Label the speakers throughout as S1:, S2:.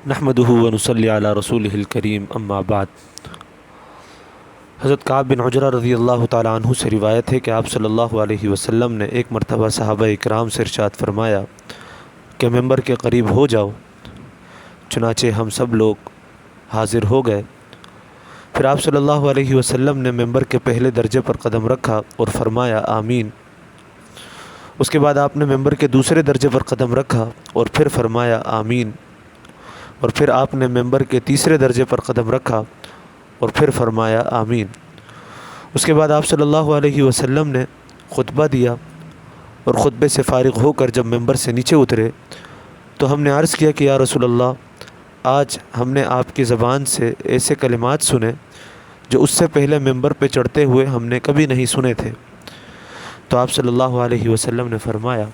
S1: نحمدہ و نصلی علی رسولہ الکریم اما بعد۔ حضرت کعب بن عجرہ رضی اللہ تعالیٰ عنہ سے روایت ہے کہ آپ صلی اللہ علیہ وسلم نے ایک مرتبہ صحابہ اکرام سے ارشاد فرمایا کہ ممبر کے قریب ہو جاؤ۔ چنانچہ ہم سب لوگ حاضر ہو گئے۔ پھر آپ صلی اللہ علیہ وسلم نے ممبر کے پہلے درجے پر قدم رکھا اور فرمایا آمین۔ اس کے بعد آپ نے ممبر کے دوسرے درجے پر قدم رکھا اور پھر فرمایا آمین، اور پھر آپ نے ممبر کے تیسرے درجے پر قدم رکھا اور پھر فرمایا آمین۔ اس کے بعد آپ صلی اللہ علیہ وسلم نے خطبہ دیا اور خطبے سے فارغ ہو کر جب ممبر سے نیچے اترے تو ہم نے عرض کیا کہ یا رسول اللہ، آج ہم نے آپ کی زبان سے ایسے کلمات سنے جو اس سے پہلے ممبر پہ چڑھتے ہوئے ہم نے کبھی نہیں سنے تھے۔ تو آپ صلی اللہ علیہ وسلم نے فرمایا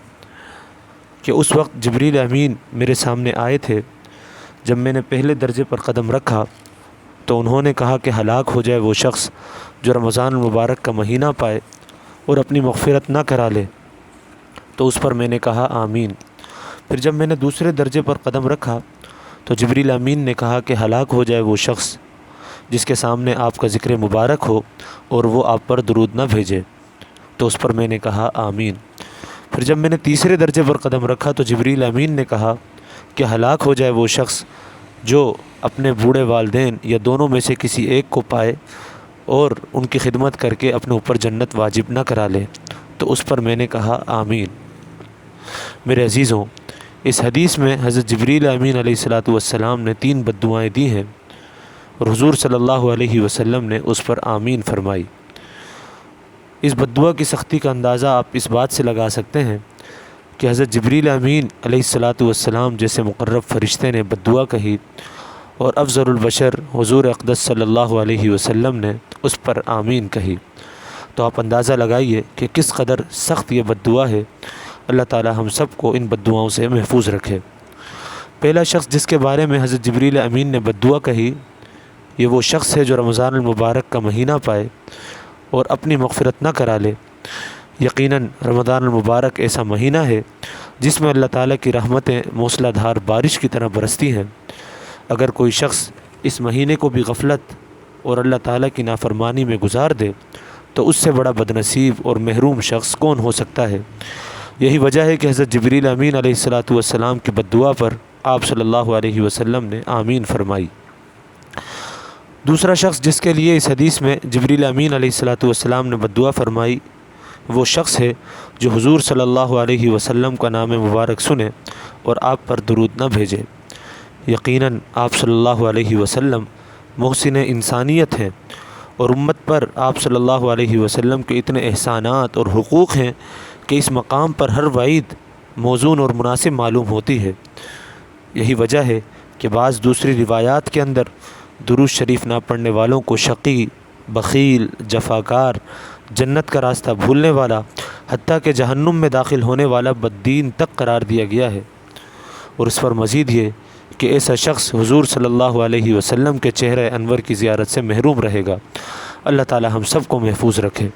S1: کہ اس وقت جبریل امین میرے سامنے آئے تھے۔ جب میں نے پہلے درجے پر قدم رکھا تو انہوں نے کہا کہ ہلاک ہو جائے وہ شخص جو رمضان المبارک کا مہینہ پائے اور اپنی مغفرت نہ کرا لے۔ تو اس پر میں نے کہا آمین۔ پھر جب میں نے دوسرے درجے پر قدم رکھا تو جبریل امین نے کہا کہ ہلاک ہو جائے وہ شخص جس کے سامنے آپ کا ذکر مبارک ہو اور وہ آپ پر درود نہ بھیجے۔ تو اس پر میں نے کہا آمین۔ پھر جب میں نے تیسرے درجے پر قدم رکھا تو جبریل امین نے کہا کہ ہلاک ہو جائے وہ شخص جو اپنے بوڑھے والدین یا دونوں میں سے کسی ایک کو پائے اور ان کی خدمت کر کے اپنے اوپر جنت واجب نہ کرا لے۔ تو اس پر میں نے کہا آمین۔ میرے عزیزوں، اس حدیث میں حضرت جبریل امین علیہ السلام نے 3 بد دعائیں دی ہیں اور حضور صلی اللہ علیہ وسلم نے اس پر آمین فرمائی۔ اس بد دعا کی سختی کا اندازہ آپ اس بات سے لگا سکتے ہیں کہ حضرت جبریل امین علیہ السلام جیسے مقرب فرشتے نے بد دعا کہی اور افضل البشر حضور اقدس صلی اللہ علیہ وسلم نے اس پر آمین کہی، تو آپ اندازہ لگائیے کہ کس قدر سخت یہ بد دعا ہے۔ اللہ تعالی ہم سب کو ان بد دعاؤں سے محفوظ رکھے۔ پہلا شخص جس کے بارے میں حضرت جبریل امین نے بد دعا کہی، یہ وہ شخص ہے جو رمضان المبارک کا مہینہ پائے اور اپنی مغفرت نہ کرا لے۔ یقیناً رمضان المبارک ایسا مہینہ ہے جس میں اللہ تعالیٰ کی رحمتیں موسلا دھار بارش کی طرح برستی ہیں۔ اگر کوئی شخص اس مہینے کو بھی غفلت اور اللہ تعالیٰ کی نافرمانی میں گزار دے تو اس سے بڑا بدنصیب اور محروم شخص کون ہو سکتا ہے۔ یہی وجہ ہے کہ حضرت جبریل امین علیہ السلام کی بد دعا پر آپ صلی اللہ علیہ وسلم نے آمین فرمائی۔ دوسرا شخص جس کے لیے اس حدیث میں جبریل امین علیہ السلام نے بد دعا فرمائی وہ شخص ہے جو حضور صلی اللہ علیہ وسلم کا نام مبارک سنے اور آپ پر درود نہ بھیجے۔ یقیناً آپ صلی اللہ علیہ وسلم محسن انسانیت ہیں اور امت پر آپ صلی اللہ علیہ وسلم کے اتنے احسانات اور حقوق ہیں کہ اس مقام پر ہر وعید موزون اور مناسب معلوم ہوتی ہے۔ یہی وجہ ہے کہ بعض دوسری روایات کے اندر درود شریف نہ پڑھنے والوں کو شقی، بخیل، جفاکار، جنت کا راستہ بھولنے والا، حتیٰ کہ جہنم میں داخل ہونے والا بددین تک قرار دیا گیا ہے۔ اور اس پر مزید یہ کہ ایسا شخص حضور صلی اللہ علیہ وسلم کے چہرہ انور کی زیارت سے محروم رہے گا۔ اللہ تعالی ہم سب کو محفوظ رکھے۔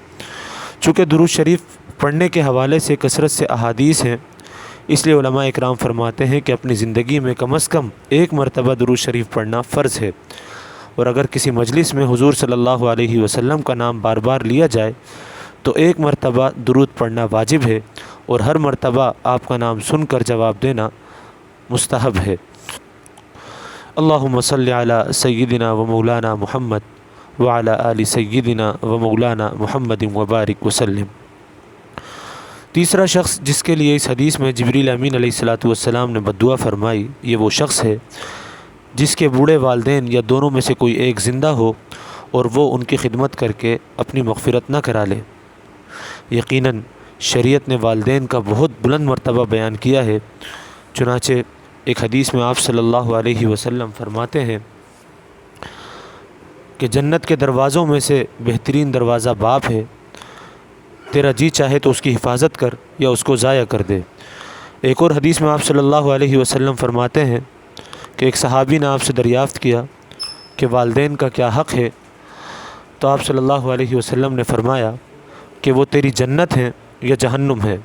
S1: چونکہ درود شریف پڑھنے کے حوالے سے کثرت سے احادیث ہیں، اس لیے علماء اکرام فرماتے ہیں کہ اپنی زندگی میں کم از کم 1 مرتبہ درود شریف پڑھنا فرض ہے، اور اگر کسی مجلس میں حضور صلی اللہ علیہ وسلم کا نام بار بار لیا جائے تو 1 مرتبہ درود پڑھنا واجب ہے، اور ہر مرتبہ آپ کا نام سن کر جواب دینا مستحب ہے۔ اللہم صلی علی سیدنا و مولانا محمد وعلی آل سیدنا و مولانا محمد وبارک وسلم۔ تیسرا شخص جس کے لیے اس حدیث میں جبریل امین علیہ السلام نے بد دعا فرمائی، یہ وہ شخص ہے جس کے بوڑھے والدین یا دونوں میں سے کوئی ایک زندہ ہو اور وہ ان کی خدمت کر کے اپنی مغفرت نہ کرا لے۔ یقیناً شریعت نے والدین کا بہت بلند مرتبہ بیان کیا ہے۔ چنانچہ ایک حدیث میں آپ صلی اللہ علیہ وسلم فرماتے ہیں کہ جنت کے دروازوں میں سے بہترین دروازہ باپ ہے، تیرا جی چاہے تو اس کی حفاظت کر یا اس کو ضائع کر دے۔ ایک اور حدیث میں آپ صلی اللہ علیہ وسلم فرماتے ہیں کہ ایک صحابی نے آپ سے دریافت کیا کہ والدین کا کیا حق ہے، تو آپ صلی اللہ علیہ وسلم نے فرمایا کہ وہ تیری جنت ہیں یا جہنم ہے،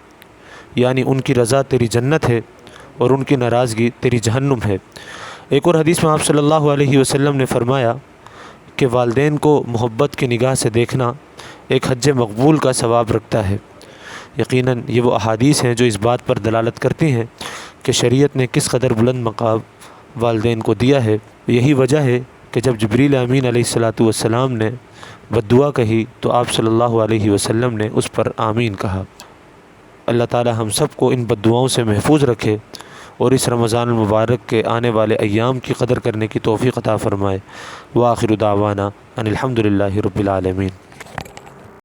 S1: یعنی ان کی رضا تیری جنت ہے اور ان کی ناراضگی تیری جہنم ہے۔ ایک اور حدیث میں آپ صلی اللہ علیہ وسلم نے فرمایا کہ والدین کو محبت کی نگاہ سے دیکھنا ایک حج مقبول کا ثواب رکھتا ہے۔ یقیناً یہ وہ احادیث ہیں جو اس بات پر دلالت کرتی ہیں کہ شریعت نے کس قدر بلند مقام والدین کو دیا ہے۔ یہی وجہ ہے کہ جب جبریل امین علیہ الصلاۃ والسلام نے بد دعا کہی تو آپ صلی اللہ علیہ وسلم نے اس پر آمین کہا۔ اللہ تعالی ہم سب کو ان بد دعاؤں سے محفوظ رکھے اور اس رمضان المبارک کے آنے والے ایام کی قدر کرنے کی توفیق عطا فرمائے۔ وآخر دعوانا ان الحمد للہ رب العالمین۔